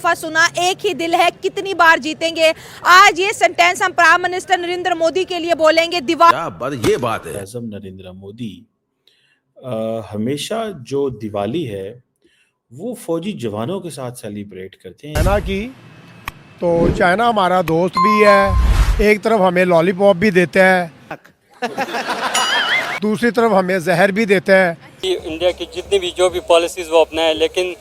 दफा सुना, एक ही दिल है, कितनी बार जीतेंगे। आज ये सेंटेंस हम प्राइम मिनिस्टर नरेंद्र मोदी के लिए बोलेंगे। ये बात है। आज़म नरेंद्र मोदी हमेशा जो दिवाली है वो फौजी जवानों के साथ सेलिब्रेट करते हैं। चाइना की तो चाइना हमारा दोस्त भी है, एक तरफ हमें लॉलीपॉप भी देता है, दूसरी तरफ हमें जहर भी देता है। इंडिया की जितनी भी जो भी पॉलिसीज वो अपनाए, लेकिन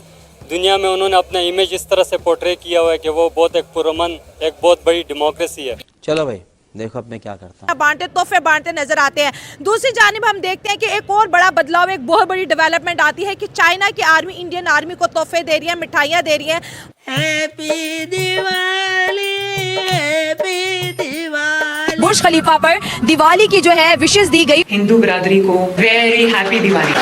दुनिया में उन्होंने अपना इमेज इस तरह से पोर्ट्रे किया हुआ है कि वो बहुत एक पुरअमन, एक बहुत बड़ी डेमोक्रेसी है। चलो भाई देखो अब मैं क्या करता हूँ। बांटे तोहफे बांटते नजर आते हैं। दूसरी जानिब हम देखते हैं कि एक और बड़ा बदलाव, एक बहुत बड़ी डेवलपमेंट आती है कि चाइना की आर्मी इंडियन आर्मी को तोहफे दे रही है, मिठाइयाँ दे रही है। Happy Diwali, happy Diwali. Burj Khalifa पर दिवाली की जो है विशेष दी गई। हिंदू बिरादरी को वेरी हैप्पी दिवाली।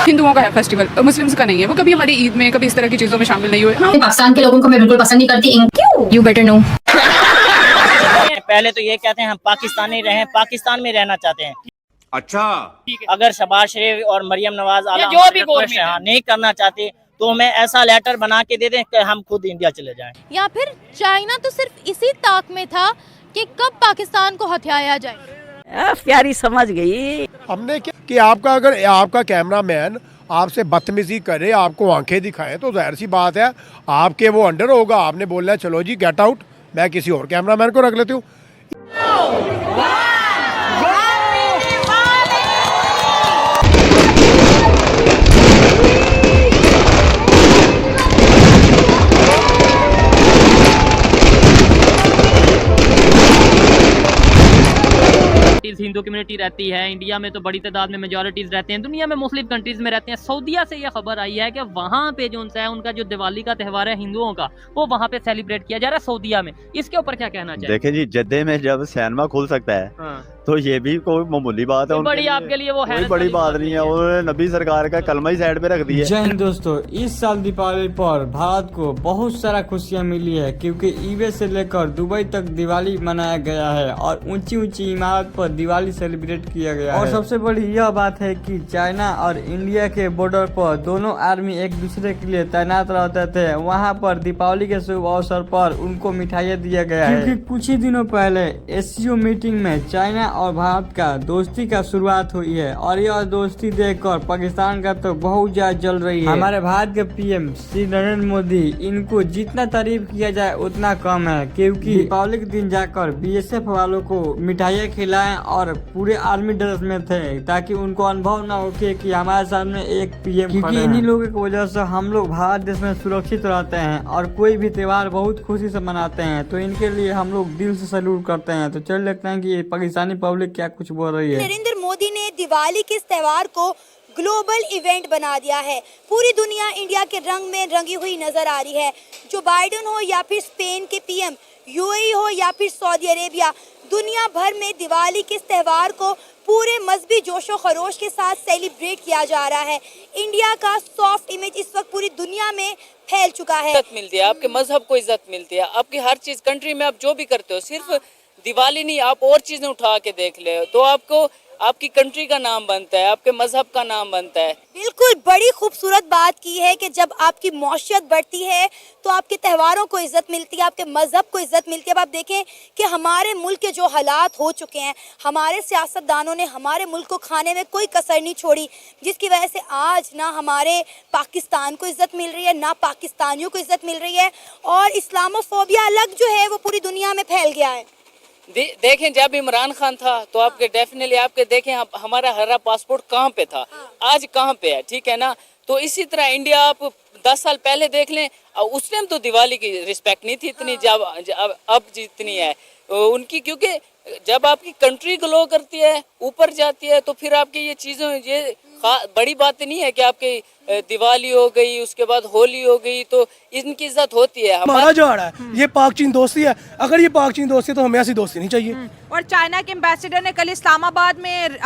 हिंदुओं का है फेस्टिवल, मुस्लिम्स का नहीं है। वो कभी हमारी ईद में कभी इस तरह की चीजों में शामिल नहीं हुए। पाकिस्तान के लोगों को मैं बिल्कुल पसंद नहीं करती। क्यों? You better know. पहले तो ये कहते हैं हम पाकिस्तानी रहें, पाकिस्तान में रहना चाहते हैं। अच्छा, अगर शहबाज शरीफ और मरियम नवाज आला जो भी नहीं करना चाहते तो हमें ऐसा लेटर बना के दे दें कि हम खुद इंडिया चले जाएं। या फिर चाइना तो सिर्फ इसी ताक में था कि कब पाकिस्तान को हथियाया जाए। प्यारी समझ गई। हमने क्या कि आपका अगर आपका कैमरामैन आपसे बदतमीजी करे, आपको आंखें दिखाए, तो जाहिर सी बात है आपके वो अंडर होगा। आपने बोलना है चलो जी गेट आउट, मैं किसी और कैमरामैन को रख लेती हूँ। हिंदू कम्युनिटी रहती है इंडिया में, तो बड़ी तादाद में मेजॉरिटीज रहते हैं। दुनिया में मुस्लिम कंट्रीज में रहते हैं। सऊदीया से यह खबर आई है कि वहाँ पे जो है उनका जो दिवाली का त्यौहार है हिंदुओं का, वो वहाँ पे सेलिब्रेट किया जा रहा है सऊदीया में। इसके ऊपर क्या कहना चाहिए? देखें जी, जद्दे में जब सिनेमा खुल सकता है तो ये भी कोई मामूली बात है। बड़ी आपके लिए वो है कोई बड़ी बात नहीं है। उन्होंने नबी सरकार का कलमा ही साइड पे रख दिया। जय हिंद दोस्तों, इस साल दीपावली पर भारत को बहुत सारा खुशियां मिली है, क्योंकि ईवे से लेकर दुबई तक दिवाली मनाया गया है और ऊंची ऊंची इमारत पर दिवाली सेलिब्रेट किया गया है। और सबसे बड़ी यह बात है कि चाइना और इंडिया के बॉर्डर पर दोनों आर्मी एक दूसरे के लिए तैनात रहते थे। वहाँ पर दीपावली के शुभ अवसर पर उनको मिठाइयाँ दिया गया है, क्योंकि कुछ ही दिनों पहले एससीओ मीटिंग में चाइना और भारत का दोस्ती का शुरुआत हुई है और यह दोस्ती देखकर पाकिस्तान का तो बहुत ज्यादा जल रही है। हमारे भारत के पीएम श्री नरेंद्र मोदी, इनको जितना तारीफ किया जाए उतना कम है, क्योंकि दीपावली के दिन जाकर बीएसएफ वालों को मिठाइयाँ खिलाएं और पूरे आर्मी ड्रेस में थे, ताकि उनको अनुभव न हो कि हमारे सामने एक पीएम, क्योंकि इन्हीं लोगों की वजह से हम लोग भारत देश में सुरक्षित रहते हैं और कोई भी त्योहार बहुत खुशी से मनाते हैं। तो इनके लिए हम लोग दिल से सैल्यूट करते हैं। तो चल देखते हैं कि ये पाकिस्तानी पब्लिक क्या कुछ बोल रही है। नरेंद्र मोदी ने दिवाली के इस त्योहार को ग्लोबल इवेंट बना दिया है। पूरी दुनिया इंडिया के रंग में रंगी हुई नजर आ रही है। जो बाइडेन हो या फिर स्पेन के पीएम, यूएई हो या फिर सऊदी अरेबिया, दुनिया भर में दिवाली के इस त्योहार को पूरे मजहबी जोशो खरोश के साथ सेलिब्रेट किया जा रहा है। इंडिया का सॉफ्ट इमेज इस वक्त पूरी दुनिया में फैल चुका है। इज्जत मिलती है, आपके मजहब को इज्जत मिलती है, आपकी हर चीज कंट्री में आप जो भी करते हो, सिर्फ दिवाली नहीं, आप और चीजें उठा के देख ले तो आपको आपकी कंट्री का नाम बनता है, आपके मजहब का नाम बनता है। बिल्कुल, बड़ी खूबसूरत बात की है कि जब आपकी मौशियत बढ़ती है तो आपके त्योहारों को इज्जत मिलती है, आपके मजहब को इज्जत मिलती है। अब आप देखें कि हमारे मुल्क के जो हालात हो चुके हैं, हमारे सियासतदानों ने हमारे मुल्क को खाने में कोई कसर नहीं छोड़ी, जिसकी वजह से आज ना हमारे पाकिस्तान को इज्जत मिल रही है, ना पाकिस्तानियों को इज्जत मिल रही है, और इस्लामोफोबिया अलग जो है वो पूरी दुनिया में फैल गया है। देखें, जब इमरान खान था तो आपके डेफिनेटली आपके देखें हमारा हरा पासपोर्ट कहाँ पे था, आज कहाँ पे है, ठीक है ना। तो इसी तरह इंडिया आप 10 साल पहले देख लें, उस टाइम तो दिवाली की रिस्पेक्ट नहीं थी इतनी जब अब जितनी है उनकी, क्योंकि जब आपकी कंट्री ग्लो करती है, ऊपर जाती है, तो फिर आपकी ये चीज़ों, ये बड़ी बात नहीं है कि आपकी दिवाली हो गई, उसके बाद होली हो गई, तो इनकी इज्जत होती है। हमारा जो है ये पाक चीन दोस्ती है। अगर ये पाक चीन दोस्ती है तो हमें ऐसी दोस्ती नहीं चाहिए। और चाइना के एम्बेसडर ने कल इस्लामाबाद में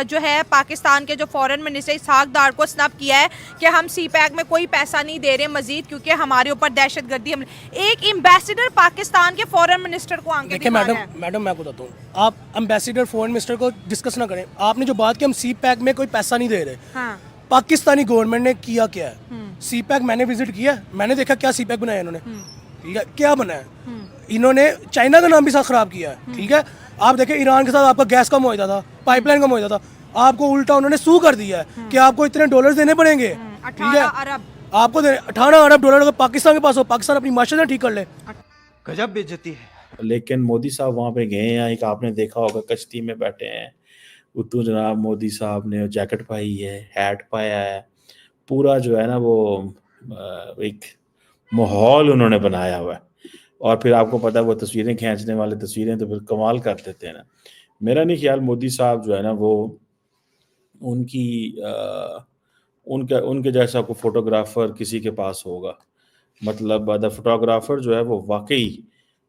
जो है पाकिस्तान के जो फॉरेन मिनिस्टर इसहाक डार को स्नैप किया है कि हम सी पैक में कोई पैसा नहीं दे रहे मजीद, क्योंकि हमारे ऊपर दहशतगर्दी हमले। एक एम्बेसडर पाकिस्तान के फॉरेन मिनिस्टर को आगे देखिए मैडम मैं बताता हूँ, आप एम्बेसडर फॉरेन मिनिस्टर को डिस्कस ना करें। आपने जो बात की हम सी पैक में कोई पैसा नहीं दे रहे, पाकिस्तानी गवर्नमेंट ने किया क्या है? सीपैक मैंने विजिट किया, मैंने देखा क्या सीपैक बनाया इन्होंने, ठीक है, क्या बना है। इन्होंने चाइना का नाम भी साथ खराब किया है, ठीक है। आप देखें ईरान के साथ आपका गैस कम हो जाता था, पाइपलाइन कम हो जाता था, आपको उल्टा उन्होंने सू कर दिया है कि आपको इतने डॉलर देने पड़ेंगे, ठीक है। आपको 18 अरब डॉलर अगर पाकिस्तान के पास हो, पाकिस्तान अपनी माशा ठीक कर ले। गजब बेइज्जती है। लेकिन मोदी साहब वहाँ पे गए हैं, एक आपने देखा होगा कश्ती में बैठे हैं, उतू जनाब मोदी साहब ने जैकेट पाई है, हैट पाया है, पूरा जो है ना वो एक माहौल उन्होंने बनाया हुआ है। और फिर आपको पता है वो तस्वीरें खींचने वाले तस्वीरें तो फिर कमाल कर देते हैं ना। मेरा नहीं ख्याल मोदी साहब जो है ना वो उनके जैसा कोई फोटोग्राफर किसी के पास होगा। मतलब द फोटोग्राफर जो है वो वाकई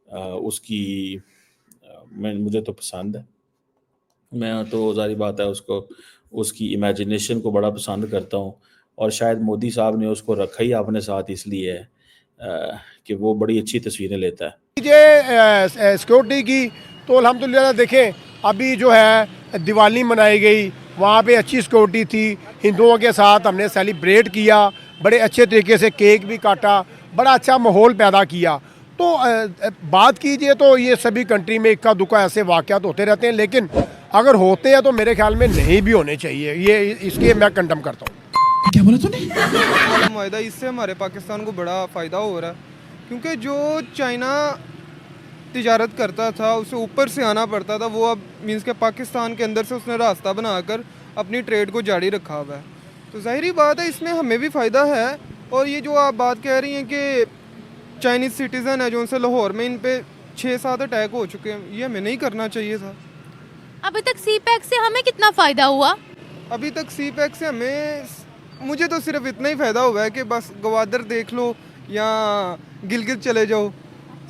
उसकी मुझे तो पसंद है। मैं तो जारी बात है उसकी इमेजिनेशन को बड़ा पसंद करता हूँ, और शायद मोदी साहब ने उसको रखा ही अपने साथ इसलिए है कि वो बड़ी अच्छी तस्वीरें लेता है। ये सिक्योरिटी की तो अल्हम्दुलिल्लाह देखें, अभी जो है दिवाली मनाई गई, वहाँ पे अच्छी सिक्योरिटी थी, हिंदुओं के साथ हमने सेलिब्रेट किया, बड़े अच्छे तरीके से केक भी काटा, बड़ा अच्छा माहौल पैदा किया। तो बात कीजिए तो ये सभी कंट्री में इक्का दुक्का ऐसे वाक़यात होते रहते हैं, लेकिन अगर होते हैं तो मेरे ख्याल में नहीं भी होने चाहिए, ये इसके मैं कंडम करता हूँ। क्या बोला तूने? मुआहदा इससे हमारे पाकिस्तान को बड़ा फ़ायदा हो रहा है, क्योंकि जो चाइना तिजारत करता था उसे ऊपर से आना पड़ता था, वो अब मीन्स के पाकिस्तान के अंदर से उसने रास्ता बनाकर अपनी ट्रेड को जारी रखा हुआ है। तो ज़ाहिरी बात है इसमें हमें भी फ़ायदा है। और ये जो आप बात कह रही हैं कि चाइनीज़ सिटीज़न है जो उनसे लाहौर में इन पे 6-7 अटैक हो चुके हैं, ये हमें नहीं करना चाहिए था। अभी तक सीपैक से हमें कितना फ़ायदा हुआ? अभी तक सीपैक से मुझे तो सिर्फ इतना ही फ़ायदा हुआ है कि बस गवादर देख लो या गिलगित चले जाओ,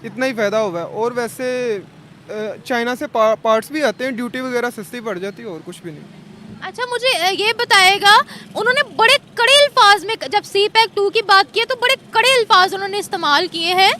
इतना ही फ़ायदा हुआ है। और वैसे चाइना से पार्ट्स भी आते हैं, ड्यूटी वगैरह सस्ती पड़ जाती है, और कुछ भी नहीं। अच्छा, मुझे ये बताएगा, उन्होंने बड़े कड़े अल्फाज में जब सीपैक 2 की बात की है तो बड़े कड़े अल्फाज उन्होंने इस्तेमाल किए हैं।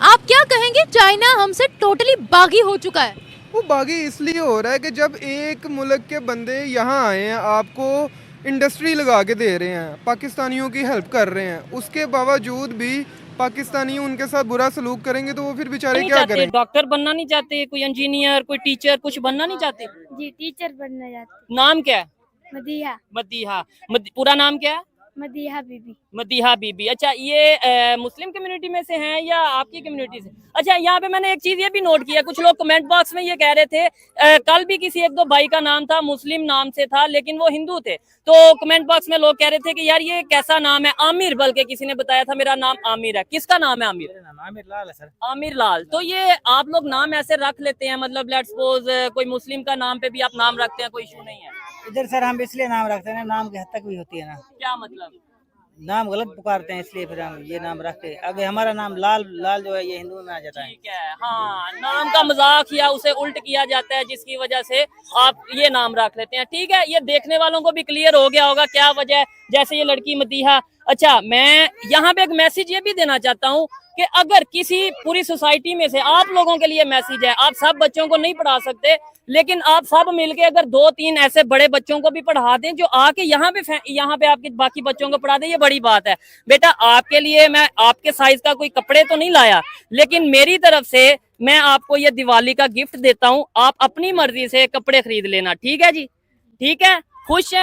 आप क्या कहेंगे, चाइना हमसे टोटली बागी हो चुका है? वो बागी इसलिए हो रहा है कि जब एक मुल्क के बंदे यहाँ आए हैं, आपको इंडस्ट्री लगा के दे रहे हैं, पाकिस्तानियों की हेल्प कर रहे हैं, उसके बावजूद भी पाकिस्तानी उनके साथ बुरा सलूक करेंगे, तो वो फिर बेचारे क्या करेंगे? डॉक्टर बनना नहीं चाहते, कोई इंजीनियर, कोई टीचर, कुछ बनना नहीं चाहते? जी, टीचर बनना चाहते। नाम क्या है? मदीहा। मदीहा। पूरा नाम क्या है? मदीहा बीबी। मदीहा बीबी। अच्छा, ये मुस्लिम कम्युनिटी में से हैं या आपकी कम्युनिटी से? अच्छा, यहाँ पे मैंने एक चीज ये भी नोट किया, कुछ लोग कमेंट बॉक्स में ये कह रहे थे कल भी किसी 1-2 भाई का नाम था, मुस्लिम नाम से था लेकिन वो हिंदू थे, तो कमेंट बॉक्स में लोग कह रहे थे कि यार ये कैसा नाम है, आमिर, बल्कि किसी ने बताया था मेरा नाम आमिर है। किसका नाम है आमिर? आमिर लाल है सर। आमिर लाल। तो ये आप लोग नाम ऐसे रख लेते हैं, मतलब लेट्स सपोज कोई मुस्लिम का नाम पे भी आप नाम रखते हैं, कोई इशू नहीं है? इधर सर हम इसलिए नाम रखते हैं, नाम की हद तक भी होती है ना। क्या मतलब? नाम गलत पुकारते हैं इसलिए फिर हम ये नाम रखते हैं। अगर हमारा नाम लाल जो है ये हिंदू में आ जाता है। ठीक है, हाँ, नाम का मजाक या उसे उल्ट किया जाता है, जिसकी वजह से आप ये नाम रख लेते हैं। ठीक है, ये देखने वालों को भी क्लियर हो गया होगा क्या वजह है, जैसे ये लड़की मदीहा। अच्छा, मैं यहाँ पे एक मैसेज ये भी देना चाहता हूँ कि अगर किसी पूरी सोसाइटी में से आप लोगों के लिए मैसेज है, आप सब बच्चों को नहीं पढ़ा सकते, लेकिन आप सब मिलके अगर 2-3 ऐसे बड़े बच्चों को भी पढ़ा दें जो आके यहाँ पे आपके बाकी बच्चों को पढ़ा दें, ये बड़ी बात है। बेटा, आपके लिए मैं आपके साइज का कोई कपड़े तो नहीं लाया, लेकिन मेरी तरफ से मैं आपको ये दिवाली का गिफ्ट देता हूँ, आप अपनी मर्जी से कपड़े खरीद लेना। ठीक है जी? ठीक है, खुश है?